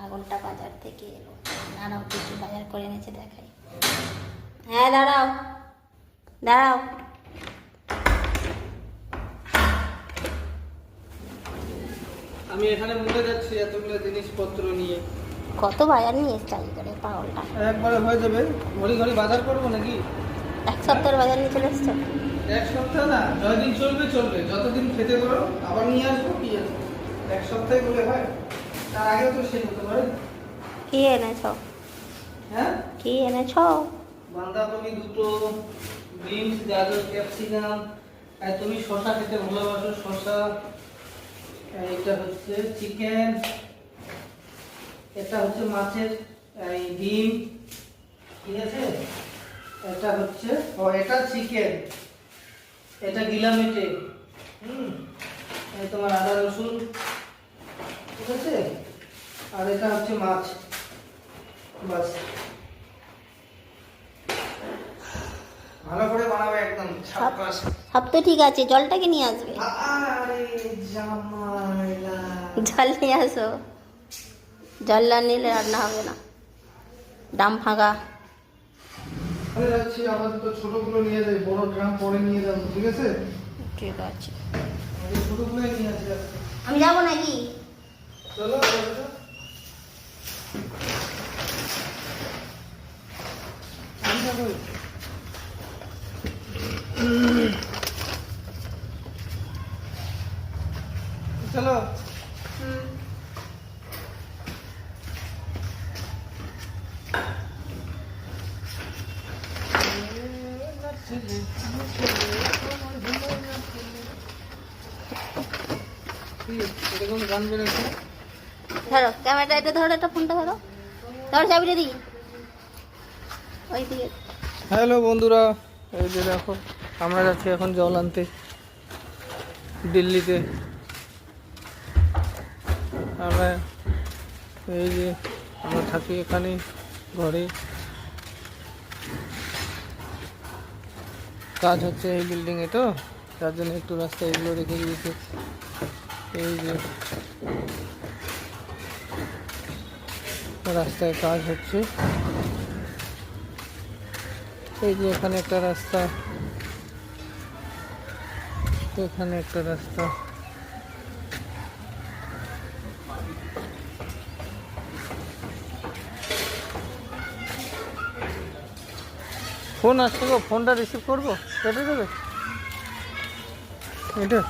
ছাগলটা বাজার থেকে এলো। দাঁড়াও, কিছু বাজার করে এনেছে দেখাই। হ্যাঁ দাঁড়াও দাঁড়াও। আমি এখানে মুখে যাচ্ছি এতগুলো জিনিসপত্র নিয়ে। কত বাজার নিয়ে এসছে আজকে পাগলটা। একবারে হয়ে যাবে? ঘড়ি ঘড়ি বাজার করবো নাকি? এক সপ্তাহের বাজার নিয়ে চলে এসছো? এক সপ্তাহ না, যতদিন চলবে চলবে, যতদিন খেতে পারো আবার নিয়ে আসবো। কি আছে, এক সপ্তাহে বলে হয়? তার আগেও তো শেষ হতে পারে। কি এনেছো? হ্যাঁ, কি এনেছো? বাঁধাকপি দুটো, বিনস, গাজর, ক্যাপসিকাম। আর তুমি শসা খেতে ভালোবাসো, শসা। এটা হচ্ছে চিকেন, এটা হচ্ছে মাছের এই ডিম, ঠিক আছে। এটা হচ্ছে, ও এটা চিকেন, এটা গিলামেটে। এই তোমার আদা রসুন, ঠিক আছে। আর এটা হচ্ছে মাছ, বাস। ভালো করে বানাবে একদম সাবকাশ। সব তো ঠিক আছে, জলটাকে নিয়ে আসবে। আরে জামাইলা, জল নিয়ে আসো। জল না নিলে রান্না হবে না, দাম ফাঁকা। আমি যাচ্ছি, আপাতত ছোটগুলো নিয়ে যাই, বড় ড্রাম পরে নিয়ে যাবো, ঠিক আছে। ঠিক আছে, আমি ছোটগুলোই নিয়ে আসি আজকে। আমি যাবো নাকি? চলো আমি যাবো। চলো। এরকম গান বেরোচ্ছে। ধরো ক্যামেরাটা, এটা ধরো, একটা ফোনটা ধরো, ধরো চাবিটা দিই ওই দিকে। হ্যালো বন্ধুরা, এই যে দেখো আমরা যাচ্ছি এখন জল আনতে দিল্লিতে। আমরা এই যে আমরা থাকি এখানে ঘরে, কাজ হচ্ছে এই বিল্ডিংয়ে, তো তার জন্য একটু রাস্তা এগুলো রেখে দিয়েছে। এই যে রাস্তায় কাজ হচ্ছে, এই যে এখানে একটা রাস্তা, এখানে একটা রাস্তা। ফোন আসছে গো, ফোনটা রিসিভ করবো, কেটে দেবে এটা।